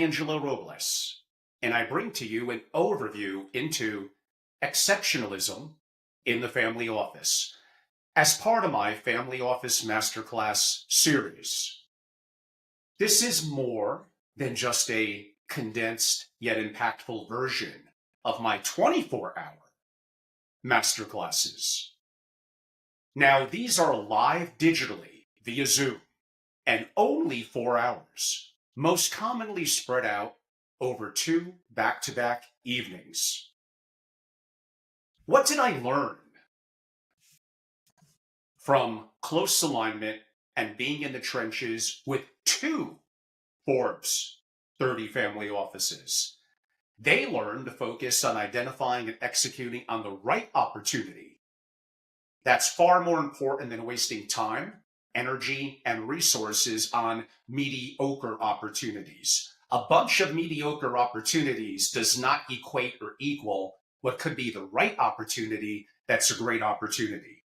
Angelo Robles, and I bring to you an overview into exceptionalism in the family office as part of my Family Office Masterclass series. This is more than just a condensed yet impactful version of my 24-hour masterclasses. Now, these are live digitally via Zoom and only 4 hours, most commonly spread out over 2 back-to-back evenings. What did I learn from close alignment and being in the trenches with 2 Forbes 30 family offices? They learned to focus on identifying and executing on the right opportunity. That's far more important than wasting time, energy, and resources on mediocre opportunities. A bunch of mediocre opportunities does not equate or equal what could be the right opportunity that's a great opportunity.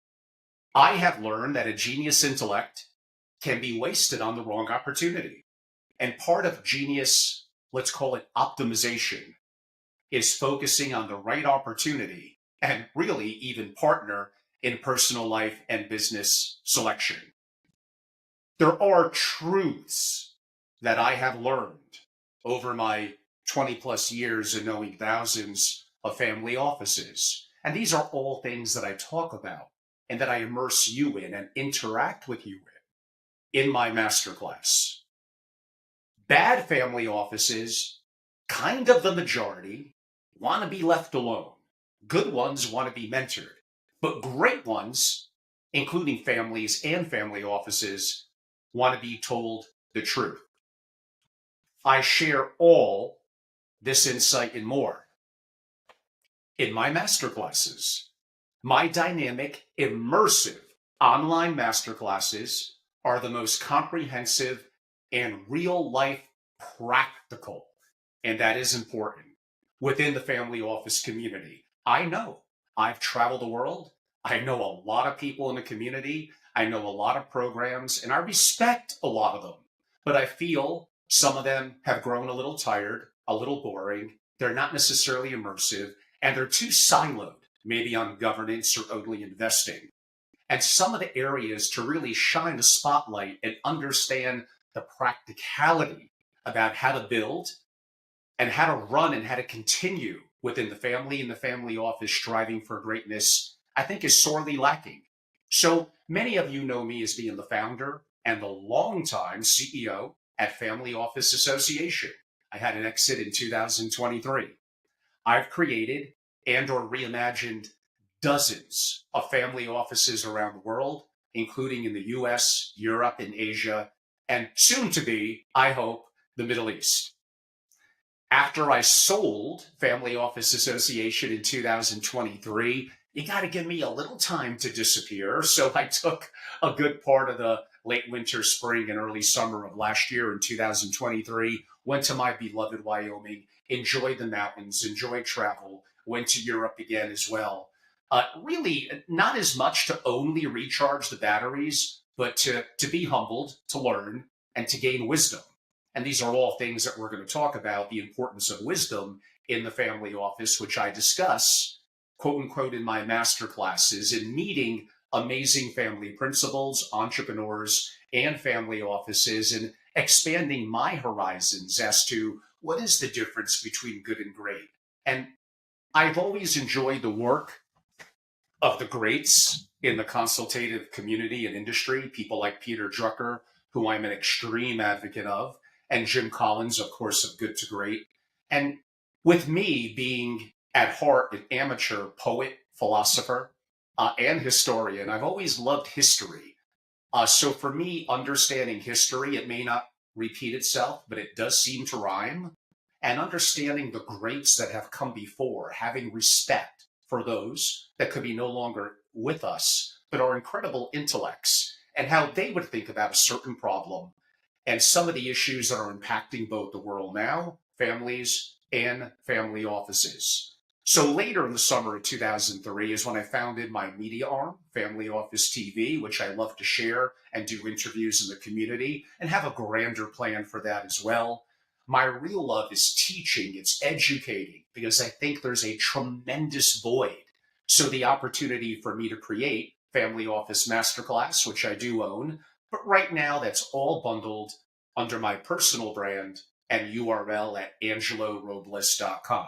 I have learned that a genius intellect can be wasted on the wrong opportunity. And part of genius, let's call it optimization, is focusing on the right opportunity and really even partner in personal life and business selection. There are truths that I have learned over my 20 plus years of knowing thousands of family offices. And these are all things that I talk about and that I immerse you in and interact with you in my masterclass. Bad family offices, kind of the majority, want to be left alone. Good ones want to be mentored. But great ones, including families and family offices, want to be told the truth. I share all this insight and more in my masterclasses. My dynamic, immersive online masterclasses are the most comprehensive and real-life practical, and that is important, within the family office community. I know I've traveled the world. I know a lot of people in the community. I know a lot of programs, and I respect a lot of them. But I feel some of them have grown a little tired, a little boring. They're not necessarily immersive, and they're too siloed, maybe on governance or only investing. And some of the areas to really shine the spotlight and understand the practicality about how to build and how to run and how to continue within the family and the family office striving for greatness, I think is sorely lacking. So many of you know me as being the founder and the longtime CEO at Family Office Association. I had an exit in 2023. I've created and or reimagined dozens of family offices around the world, including in the US, Europe, and Asia, and soon to be, I hope, the Middle East. After I sold Family Office Association in 2023, you got to give me a little time to disappear. So I took a good part of the late winter, spring, and early summer of last year in 2023, went to my beloved Wyoming, enjoyed the mountains, enjoyed travel, went to Europe again as well. Really, not as much to only recharge the batteries, but to be humbled, to learn, and to gain wisdom. And these are all things that we're going to talk about, the importance of wisdom in the family office, which I discuss, quote unquote, in my master classes, in meeting amazing family principals, entrepreneurs, and family offices, and expanding my horizons as to what is the difference between good and great. And I've always enjoyed the work of the greats in the consultative community and industry, people like Peter Drucker, who I'm an extreme advocate of, and Jim Collins, of course, of Good to Great. And with me being at heart an amateur poet, philosopher, and historian, I've always loved history. So for me, understanding history, it may not repeat itself, but it does seem to rhyme. And understanding the greats that have come before, having respect for those that could be no longer with us, but are incredible intellects, and how they would think about a certain problem and some of the issues that are impacting both the world now, families, and family offices. So later in the summer of 2003 is when I founded my media arm, Family Office TV, which I love to share and do interviews in the community and have a grander plan for that as well. My real love is teaching, it's educating, because I think there's a tremendous void. So the opportunity for me to create Family Office Masterclass, which I do own, but right now that's all bundled under my personal brand and URL at angelorobles.com.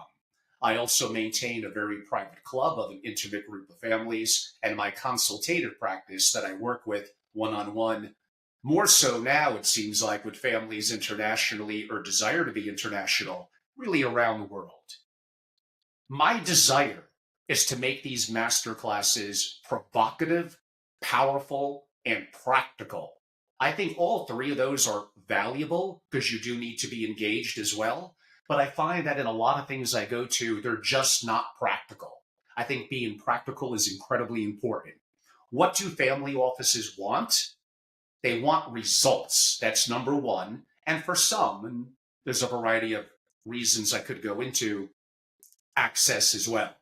I also maintain a very private club of an intimate group of families and my consultative practice that I work with one-on-one. More so now, it seems like, with families internationally or desire to be international, really around the world. My desire is to make these master classes provocative, powerful, and practical. I think all three of those are valuable because you do need to be engaged as well. But I find that in a lot of things I go to, they're just not practical. I think being practical is incredibly important. What do family offices want? They want results. That's number one. And for some, and there's a variety of reasons I could go into, access as well.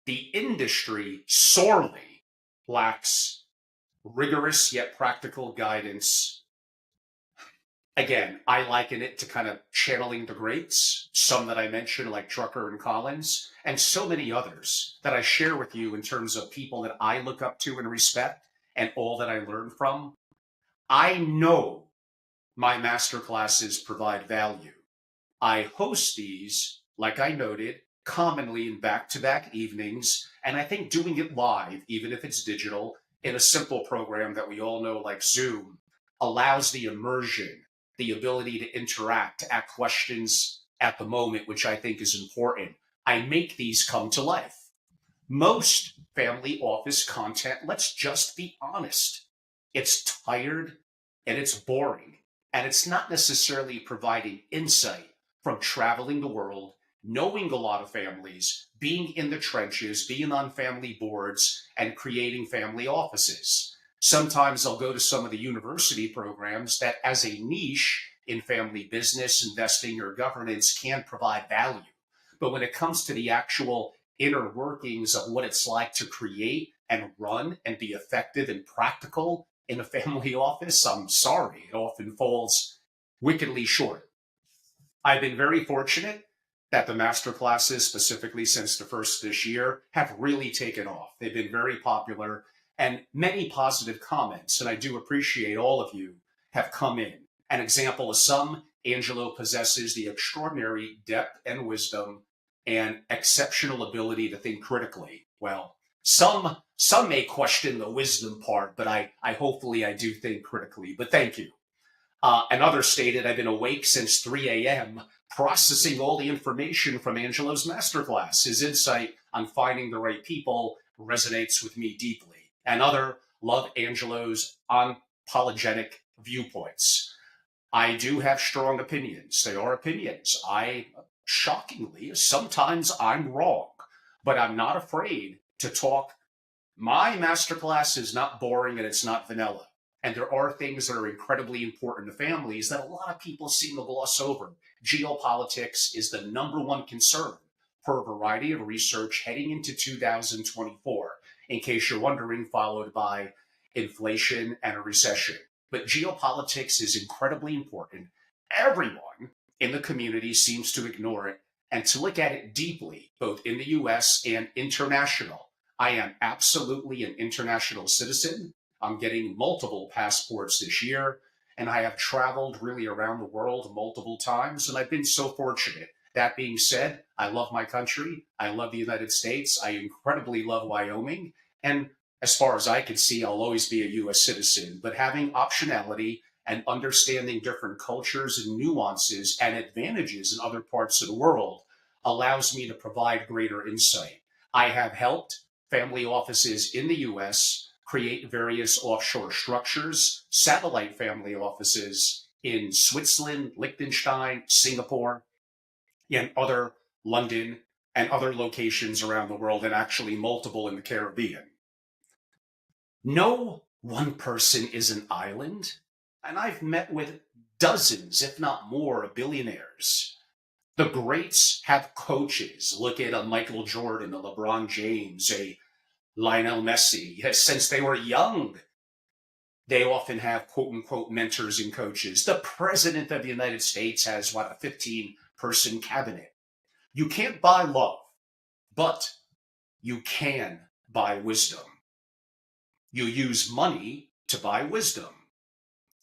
The industry sorely lacks rigorous yet practical guidance. Again, I liken it to kind of channeling the greats, some that I mentioned like Drucker and Collins, and so many others that I share with you in terms of people that I look up to and respect and all that I learned from. I know my master classes provide value. I host these, like I noted, commonly in back-to-back evenings, and I think doing it live, even if it's digital, in a simple program that we all know like Zoom, allows the immersion, the ability to interact, to ask questions at the moment, which I think is important. I make these come to life. Most family office content, let's just be honest, it's tired and it's boring, and it's not necessarily providing insight from traveling the world, knowing a lot of families, being in the trenches, being on family boards, and creating family offices. Sometimes I'll go to some of the university programs that, as a niche in family business, investing, or governance, can provide value. But when it comes to the actual inner workings of what it's like to create and run and be effective and practical in a family office, I'm sorry, it often falls wickedly short. I've been very fortunate that the master classes, specifically since the first this year, have really taken off. They've been very popular and many positive comments, and I do appreciate all of you have come in. An example of some, Angelo possesses the extraordinary depth and wisdom and exceptional ability to think critically. Well, some may question the wisdom part, but I hopefully I do think critically, but thank you. Another stated, I've been awake since 3 a.m. processing all the information from Angelo's masterclass. His insight on finding the right people resonates with me deeply. Another, love Angelo's unapologetic viewpoints. I do have strong opinions. They are opinions. Shockingly, sometimes I'm wrong, but I'm not afraid to talk. My masterclass is not boring and it's not vanilla. And there are things that are incredibly important to families that a lot of people seem to gloss over. Geopolitics is the number one concern per a variety of research heading into 2024, in case you're wondering, followed by inflation and a recession. But geopolitics is incredibly important. Everyone in the community seems to ignore it and to look at it deeply, both in the US and international. I am absolutely an international citizen. I'm getting multiple passports this year, and I have traveled really around the world multiple times, and I've been so fortunate. That being said, I love my country. I love the United States. I incredibly love Wyoming. And as far as I can see, I'll always be a U.S. citizen. But having optionality and understanding different cultures and nuances and advantages in other parts of the world allows me to provide greater insight. I have helped family offices in the U.S. create various offshore structures, satellite family offices in Switzerland, Liechtenstein, Singapore, and other London and other locations around the world, and actually multiple in the Caribbean. No one person is an island, and I've met with dozens, if not more, of billionaires. The greats have coaches. Look at a Michael Jordan, a LeBron James, a Lionel Messi. Since they were young, They often have quote unquote mentors and coaches. The president of the United States has what, a 15-person cabinet. You can't buy love, but you can buy wisdom. You use money to buy wisdom.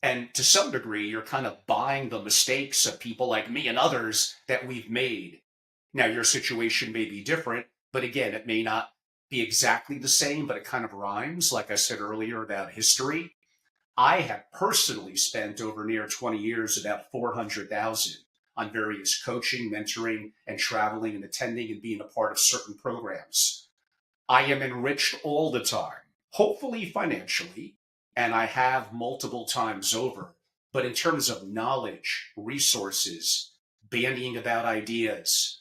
And to some degree, you're kind of buying the mistakes of people like me and others that we've made. Now, your situation may be different, but again, it may not be exactly the same, but it kind of rhymes, like I said earlier about history. I have personally spent over near 20 years about 400,000 on various coaching, mentoring, and traveling and attending and being a part of certain programs. I am enriched all the time, hopefully financially, and I have multiple times over. But in terms of knowledge, resources, bandying about ideas,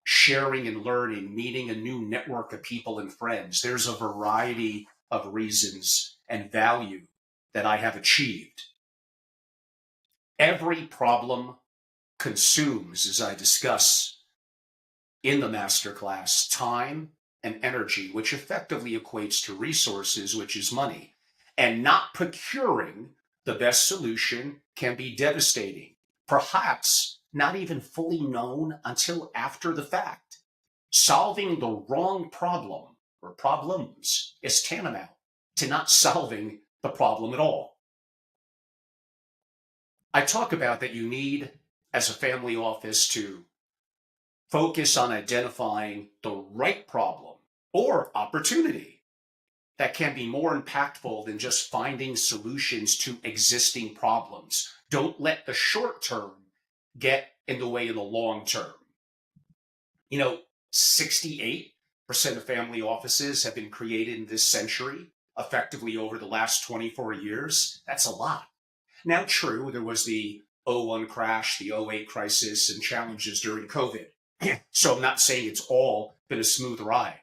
sharing and learning, meeting a new network of people and friends, there's a variety of reasons and value that I have achieved. Every problem consumes, as I discuss in the masterclass, time and energy, which effectively equates to resources, which is money. And not procuring the best solution can be devastating, perhaps not even fully known until after the fact. Solving the wrong problem or problems is tantamount to not solving the problem at all. I talk about that you need, as a family office, to focus on identifying the right problem or opportunity that can be more impactful than just finding solutions to existing problems. Don't let the short term get in the way of the long term. 68% of family offices have been created in this century, effectively over the last 24 years. That's a lot. Now, true, there was the '01 crash, the '08 crisis, and challenges during COVID. So I'm not saying it's all been a smooth ride,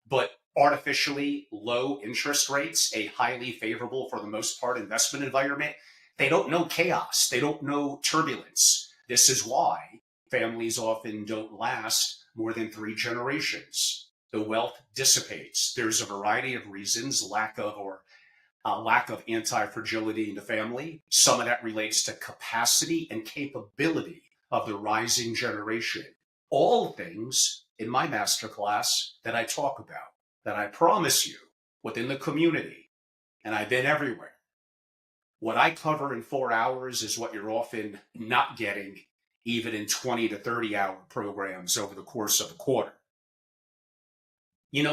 but artificially low interest rates, a highly favorable, for the most part, investment environment, they don't know chaos. They don't know turbulence. This is why families often don't last more than 3 generations. The wealth dissipates. There's a variety of reasons, lack of anti-fragility in the family. Some of that relates to capacity and capability of the rising generation. All things in my masterclass that I talk about, that I promise you within the community, and I've been everywhere. What I cover in 4 hours is what you're often not getting even in 20 to 30 hour programs over the course of a quarter.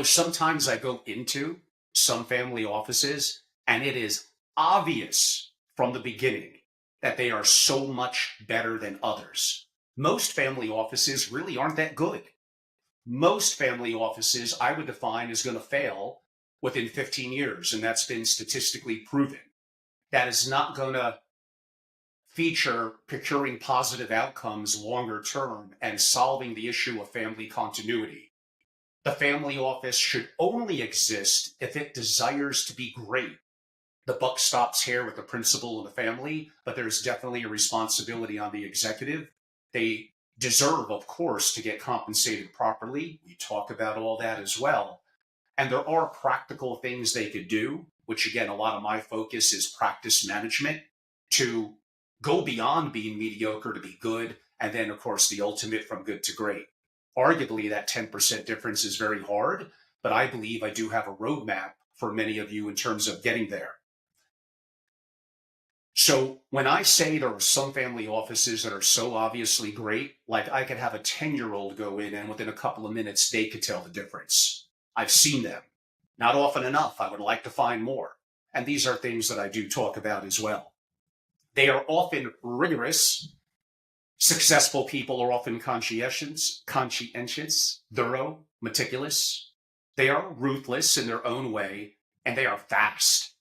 Sometimes I go into some family offices and it is obvious from the beginning that they are so much better than others. Most family offices really aren't that good. Most family offices I would define as going to fail within 15 years, and that's been statistically proven. That is not going to feature procuring positive outcomes longer term and solving the issue of family continuity. The family office should only exist if it desires to be great. The buck stops here with the principal and the family, but there's definitely a responsibility on the executive. They deserve, of course, to get compensated properly. We talk about all that as well. And there are practical things they could do, which again, a lot of my focus is practice management to go beyond being mediocre to be good. And then, of course, the ultimate from good to great. Arguably, that 10% difference is very hard, but I believe I do have a roadmap for many of you in terms of getting there. So when I say there are some family offices that are so obviously great, like I could have a 10-year-old go in and within a couple of minutes, they could tell the difference. I've seen them. Not often enough. I would like to find more. And these are things that I do talk about as well. They are often rigorous. Successful people are often conscientious, thorough, meticulous. They are ruthless in their own way, and they are fast.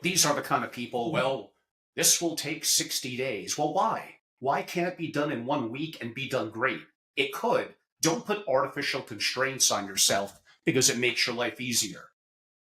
These are the kind of people, well, this will take 60 days. Well, why? Why can't it be done in 1 week and be done great? It could. Don't put artificial constraints on yourself because it makes your life easier.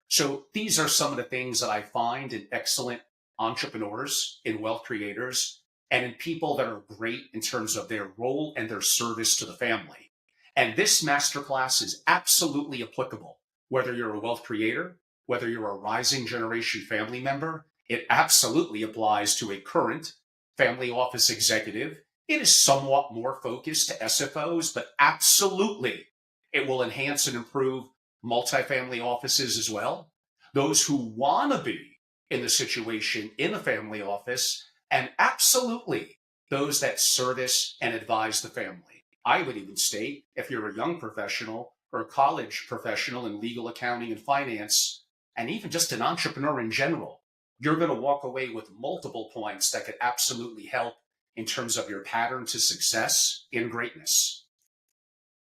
So these are some of the things that I find in excellent entrepreneurs, in wealth creators, and in people that are great in terms of their role and their service to the family. And this masterclass is absolutely applicable, whether you're a wealth creator, whether you're a rising generation family member, it absolutely applies to a current family office executive. It is somewhat more focused to SFOs, but absolutely it will enhance and improve multifamily offices as well. Those who want to be in the situation in a family office, and absolutely those that service and advise the family. I would even state if you're a young professional or a college professional in legal, accounting, and finance, and even just an entrepreneur in general, you're going to walk away with multiple points that could absolutely help in terms of your pattern to success in greatness.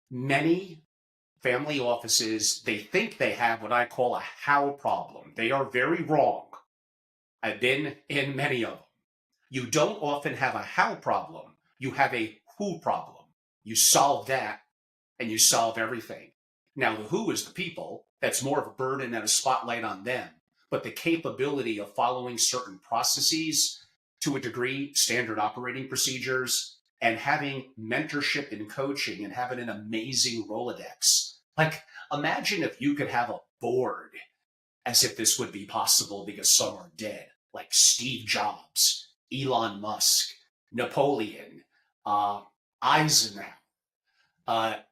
Many family offices, they think they have what I call a how problem. They are very wrong. I've been in many of them. You don't often have a how problem. You have a who problem. You solve that and you solve everything. Now, the who is the people. That's more of a burden and a spotlight on them. But the capability of following certain processes, to a degree, standard operating procedures, and having mentorship and coaching and having an amazing Rolodex. Like, imagine if you could have a board, as if this would be possible because some are dead, like Steve Jobs, Elon Musk, Napoleon, Eisenhower,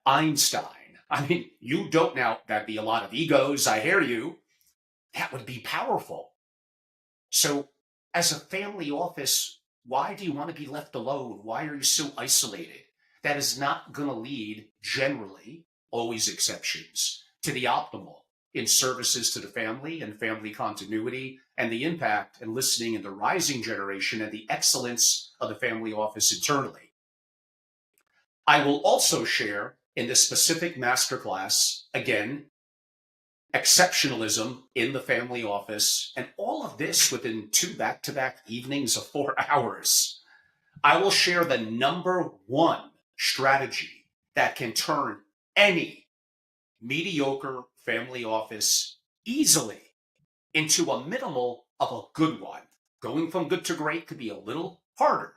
Einstein. I mean, you don't now, that'd be a lot of egos, I hear you. That would be powerful. So as a family office, why do you want to be left alone? Why are you so isolated? That is not going to lead, generally, always exceptions, to the optimal in services to the family and family continuity and the impact and listening in the rising generation and the excellence of the family office internally. I will also share in this specific masterclass, again, exceptionalism in the family office, and all of this within 2 back-to-back evenings of 4 hours. I will share the number one strategy that can turn any mediocre family office easily into a minimal of a good one. Going from good to great could be a little harder,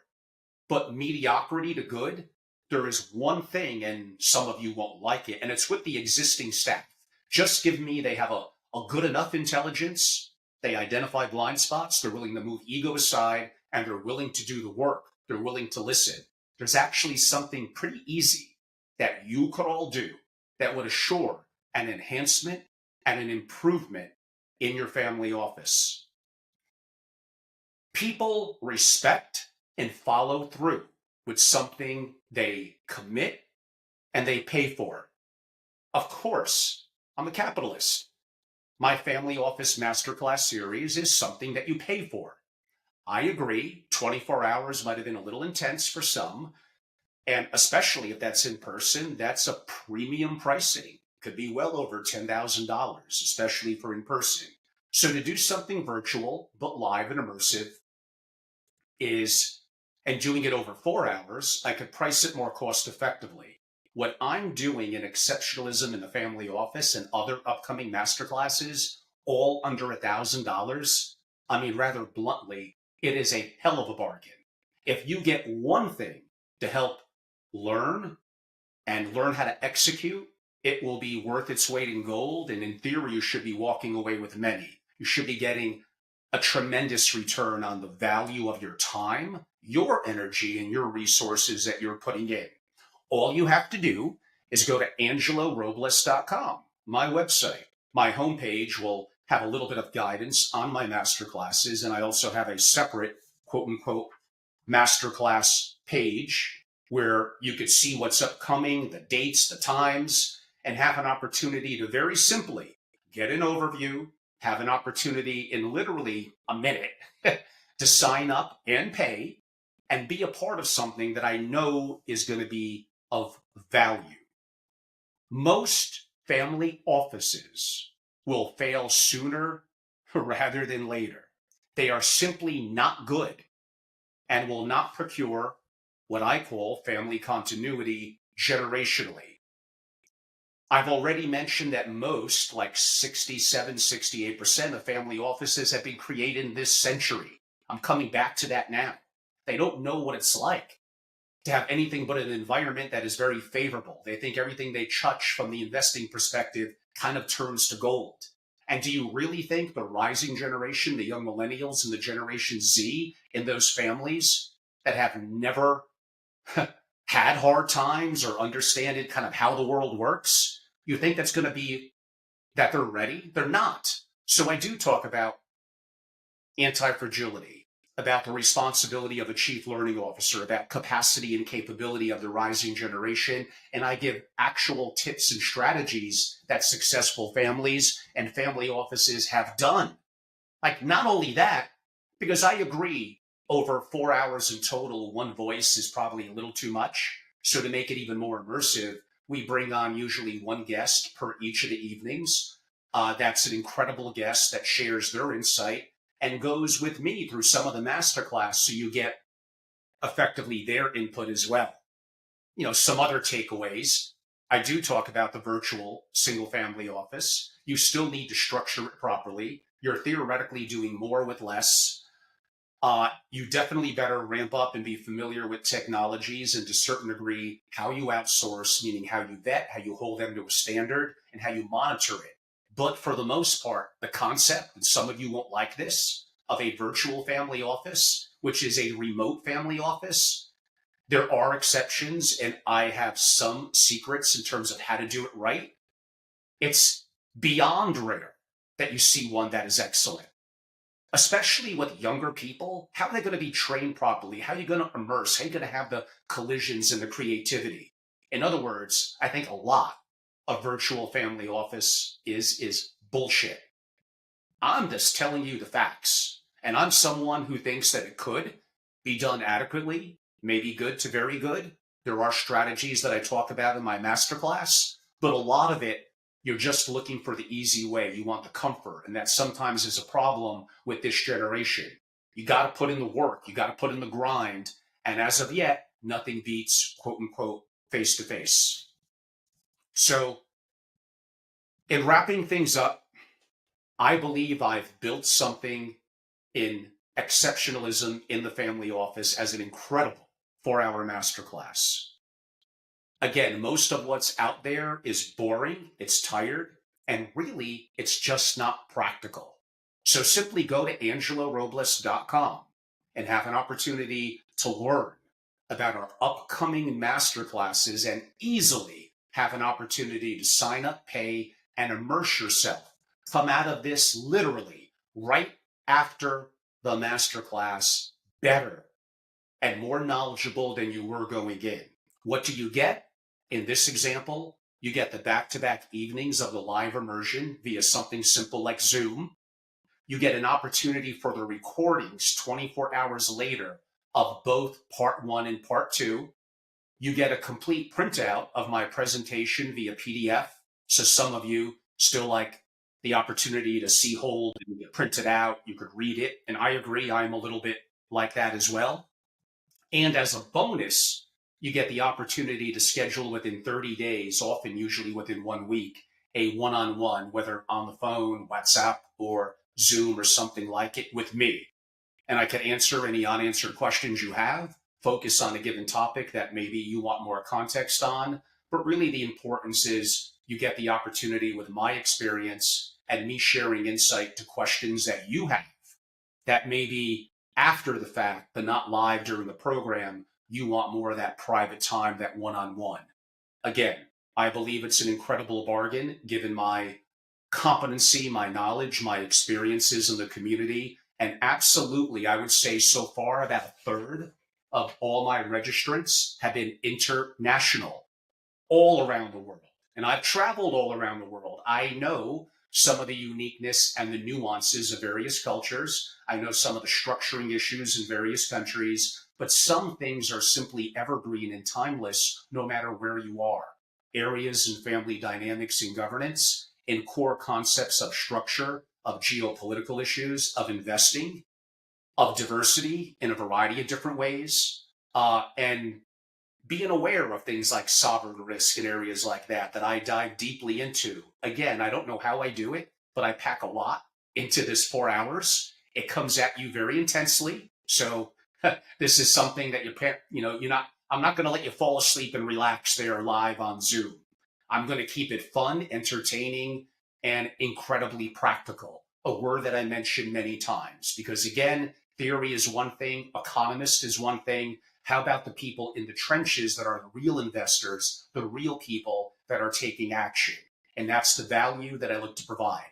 but mediocrity to good, there is one thing, and some of you won't like it, and it's with the existing staff. Just give me, they have a good enough intelligence, they identify blind spots, they're willing to move ego aside, and they're willing to do the work. They're willing to listen. There's actually something pretty easy that you could all do that would assure an enhancement and an improvement in your family office. People respect and follow through with something they commit and they pay for. Of course, I'm a capitalist. My family office masterclass series is something that you pay for. I agree, 24 hours might have been a little intense for some, and especially if that's in person, that's a premium pricing. Could be well over $10,000, especially for in person. So to do something virtual, but live and immersive and doing it over 4 hours, I could price it more cost effectively. What I'm doing in Exceptionalism in the Family Office and other upcoming masterclasses, all under $1,000, I mean, rather bluntly, it is a hell of a bargain. If you get one thing to help learn and learn how to execute, it will be worth its weight in gold. And in theory, you should be walking away with many. You should be getting a tremendous return on the value of your time, your energy, and your resources that you're putting in. All you have to do is go to angelorobles.com, my website. My homepage will have a little bit of guidance on my masterclasses, and I also have a separate quote-unquote masterclass page where you could see what's upcoming, the dates, the times, and have an opportunity to very simply get an overview, have an opportunity in literally a minute to sign up and pay and be a part of something that I know is going to be of value. Most family offices will fail sooner rather than later. They are simply not good and will not procure what I call family continuity generationally. I've already mentioned that most, like 67, 68% of family offices have been created in this century. I'm coming back to that now. They don't know what it's like to have anything but an environment that is very favorable. They think everything they touch from the investing perspective kind of turns to gold. And do you really think the rising generation, the young millennials and the Generation Z in those families that have never had hard times or understand it kind of how the world works, you think that's going to be that they're ready? They're not. So I do talk about anti-fragility, about the responsibility of a chief learning officer, about capacity and capability of the rising generation. And I give actual tips and strategies that successful families and family offices have done. Like, not only that, because I agree over 4 hours in total, one voice is probably a little too much. So to make it even more immersive, we bring on usually one guest per each of the evenings. That's an incredible guest that shares their insight and goes with me through some of the masterclass, so you get effectively their input as well. Some other takeaways. I do talk about the virtual single family office. You still need to structure it properly. You're theoretically doing more with less. You definitely better ramp up and be familiar with technologies, and to a certain degree, how you outsource, meaning how you vet, how you hold them to a standard, and how you monitor it. But for the most part, the concept, and some of you won't like this, of a virtual family office, which is a remote family office, there are exceptions, and I have some secrets in terms of how to do it right. It's beyond rare that you see one that is excellent, especially with younger people. How are they going to be trained properly? How are you going to immerse? How are you going to have the collisions and the creativity? In other words, I think a lot of virtual family office is bullshit. I'm just telling you the facts. And I'm someone who thinks that it could be done adequately, maybe good to very good. There are strategies that I talk about in my masterclass, but a lot of it, you're just looking for the easy way. You want the comfort. And that sometimes is a problem with this generation. You got to put in the work. You got to put in the grind. And as of yet, nothing beats, quote unquote, face to face. So in wrapping things up, I believe I've built something in exceptionalism in the family office as an incredible 4-hour masterclass. Again, most of what's out there is boring, it's tired, and really, it's just not practical. So simply go to angelorobles.com and have an opportunity to learn about our upcoming masterclasses, and easily have an opportunity to sign up, pay, and immerse yourself. Come out of this literally right after the masterclass better and more knowledgeable than you were going in. What do you get? In this example, you get the back-to-back evenings of the live immersion via something simple like Zoom. You get an opportunity for the recordings 24 hours later of both part 1 and part 2. You get a complete printout of my presentation via PDF. So some of you still like the opportunity to see, hold, and print it out. You could read it. And I agree, I'm a little bit like that as well. And as a bonus, you get the opportunity to schedule within 30 days, often usually within 1 week, a one-on-one, whether on the phone, WhatsApp, or Zoom or something like it with me. And I can answer any unanswered questions you have, focus on a given topic that maybe you want more context on. But really the importance is you get the opportunity with my experience and me sharing insight to questions that you have that maybe after the fact, but not live during the program, you want more of that private time, that one-on-one. Again, I believe it's an incredible bargain given my competency, my knowledge, my experiences in the community. And absolutely, I would say so far about a third of all my registrants have been international, all around the world. And I've traveled all around the world. I know some of the uniqueness and the nuances of various cultures. I know some of the structuring issues in various countries, but some things are simply evergreen and timeless no matter where you are. Areas in family dynamics and governance, in core concepts of structure, of geopolitical issues, of investing, of diversity in a variety of different ways, and being aware of things like sovereign risk in areas like that I dive deeply into. Again, I don't know how I do it, but I pack a lot into this 4 hours. It comes at you very intensely. So this is something that I'm not going to let you fall asleep and relax there live on Zoom. I'm going to keep it fun, entertaining, and incredibly practical, a word that I mentioned many times, because again, theory is one thing, economist is one thing. How about the people in the trenches that are the real investors, the real people that are taking action? And that's the value that I look to provide.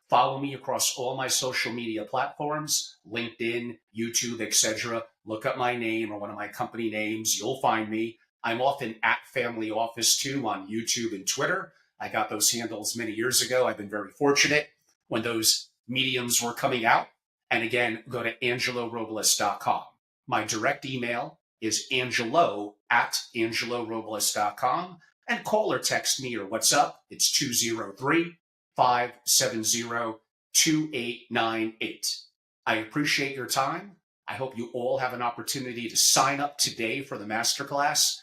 Follow me across all my social media platforms, LinkedIn, YouTube, etc. Look up my name or one of my company names. You'll find me. I'm often at Family Office too on YouTube and Twitter. I got those handles many years ago. I've been very fortunate when those mediums were coming out. And again, go to angelorobles.com. My direct email is angelo@angelorobles.com, and call or text me or what's up. It's 203-570-2898. I appreciate your time. I hope you all have an opportunity to sign up today for the masterclass.